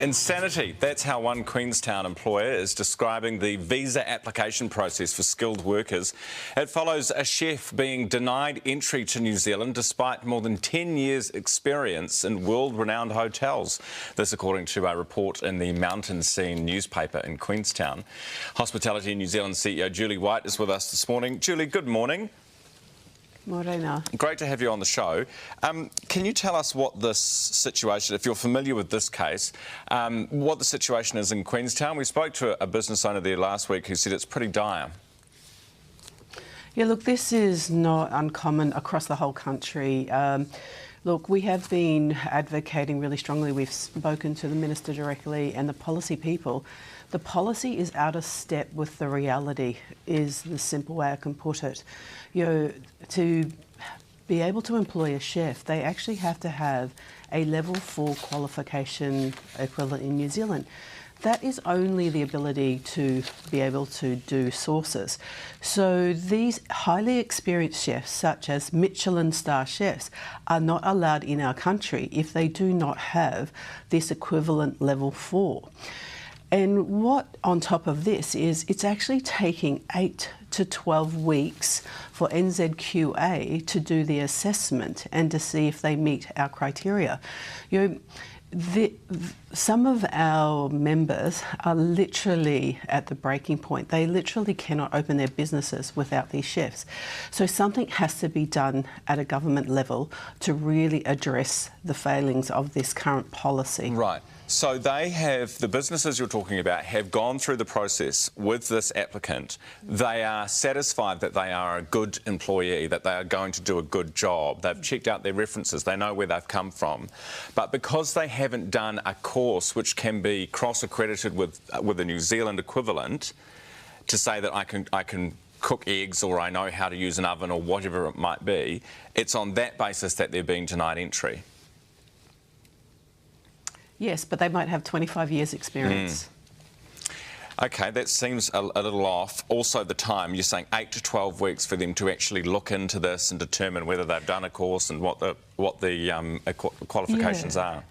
Insanity. That's how one Queenstown employer is describing the visa application process for skilled workers. It follows a chef being denied entry to New Zealand despite more than 10 years' experience in world-renowned hotels. This according to a report in the Mountain Scene newspaper in Queenstown. Hospitality New Zealand CEO Julie White is with us this morning. Julie, good morning. Morena. Great to have you on the show. Can you tell us what this situation, if you're familiar with this case, what the situation is in Queenstown? We spoke to a business owner there last week who said it's pretty dire. Yeah, look, this is not uncommon across the whole country. Look, we have been advocating really strongly. We've spoken to the Minister directly and the policy people. The policy is out of step with the reality, is the simple way I can put it. You know, to be able to employ a chef, they actually have to have a level 4 qualification equivalent in New Zealand. That is only the ability to be able to do sauces. So these highly experienced chefs, such as Michelin star chefs, are not allowed in our country if they do not have this equivalent level 4. And what on top of this is it's actually taking 8 to 12 weeks for NZQA to do the assessment and to see if they meet our criteria. You know, some of our members are literally at the breaking point. They literally cannot open their businesses without these chefs. So something has to be done at a government level to really address the failings of this current policy. Right. So they have, the businesses you're talking about have gone through the process with this applicant. They are satisfied that they are a good employee, that they are going to do a good job. They've checked out their references. They know where they've come from. But because they haven't done a course which can be cross-accredited with a New Zealand equivalent to say that I can cook eggs or I know how to use an oven or whatever it might be, it's on that basis that they're being denied entry. Yes, but they might have 25 years' experience. OK, that seems a little off. Also the time, you're saying 8 to 12 weeks for them to actually look into this and determine whether they've done a course and what the qualifications are.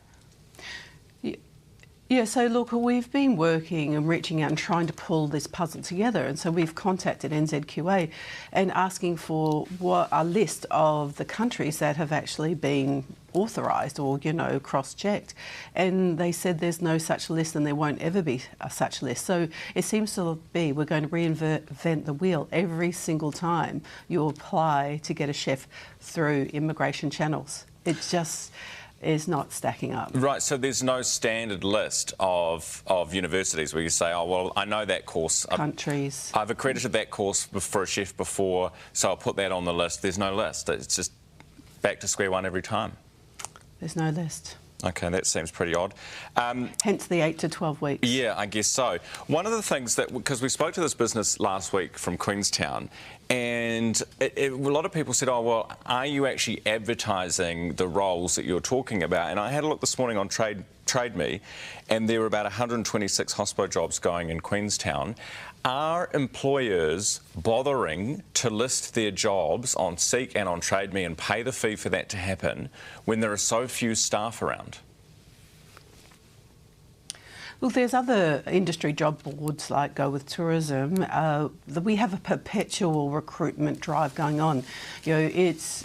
Yeah, so look, we've been working and reaching out and trying to pull this puzzle together, and so we've contacted NZQA and asking for a list of the countries that have actually been authorised or, you know, cross-checked. And they said there's no such list and there won't ever be a such list. So it seems to be we're going to reinvent the wheel every single time you apply to get a chef through immigration channels. It just is not stacking up. Right, so there's no standard list of universities where you say, oh, well, I know that course. Countries. I've accredited that course for a chef before, so I'll put that on the list. There's no list. It's just back to square one every time. There's no list. OK, that seems pretty odd. Hence the 8 to 12 weeks. Yeah, I guess so. One of the things that, because we spoke to this business last week from Queenstown, and a lot of people said, oh, well, are you actually advertising the roles that you're talking about? And I had a look this morning on Trade Me, and there were about 126 hospo jobs going in Queenstown. Are employers bothering to list their jobs on Seek and on Trade Me and pay the fee for that to happen when there are so few staff around? Look, there's other industry job boards like Go With Tourism. We have a perpetual recruitment drive going on. You know, it's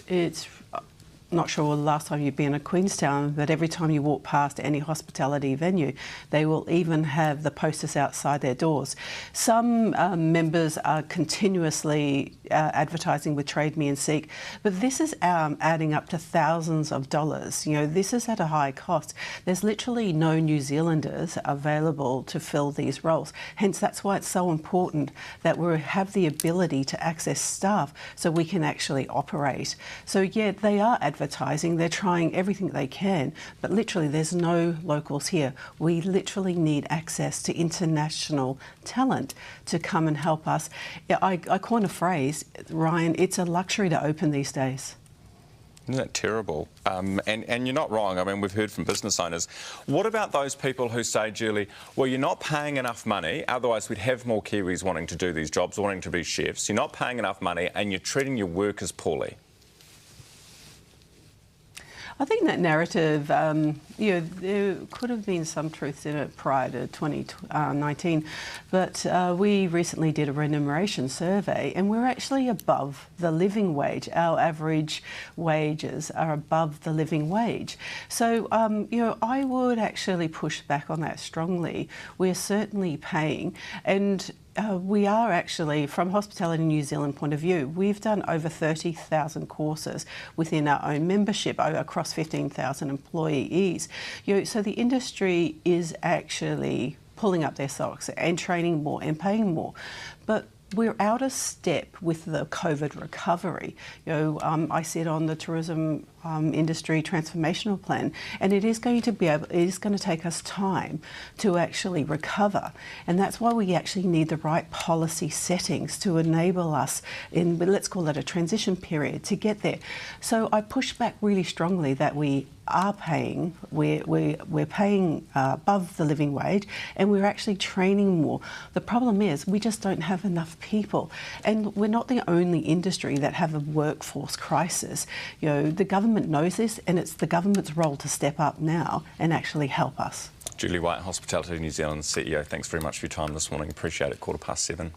not sure the last time you've been to Queenstown, but every time you walk past any hospitality venue, they will even have the posters outside their doors. Some members are continuously advertising with Trade Me and Seek, but this is adding up to thousands of dollars. You know, this is at a high cost. There's literally no New Zealanders available to fill these roles. Hence, that's why it's so important that we have the ability to access staff so we can actually operate. So, yeah, they are advertising. They're trying everything they can, but literally there's no locals here. We literally need access to international talent to come and help us. I coin a phrase, Ryan, it's a luxury to open these days. Isn't that terrible? And you're not wrong. I mean, we've heard from business owners. What about those people who say, Julie, well, you're not paying enough money, otherwise we'd have more Kiwis wanting to do these jobs, wanting to be chefs. You're not paying enough money and you're treating your workers poorly. I think that narrative, there could have been some truth in it prior to 2019, but we recently did a remuneration survey and we're actually above the living wage. Our average wages are above the living wage. So, I would actually push back on that strongly. We're certainly paying, and we are actually, from Hospitality New Zealand point of view, we've done over 30,000 courses within our own membership across 15,000 employees. So the industry is actually pulling up their socks and training more and paying more. But we're out of step with the COVID recovery. I sit on the tourism industry transformational plan, and it is going to take us time to actually recover, and that's why we actually need the right policy settings to enable us in, let's call it a transition period, to get there. So I push back really strongly that we are paying, we're paying above the living wage, and we're actually training more. The problem is we just don't have enough people, and we're not the only industry that have a workforce crisis. The government knows this, and it's the government's role to step up now and actually help us. Julie White, Hospitality New Zealand CEO, thanks very much for your time this morning. Appreciate it. 7:15.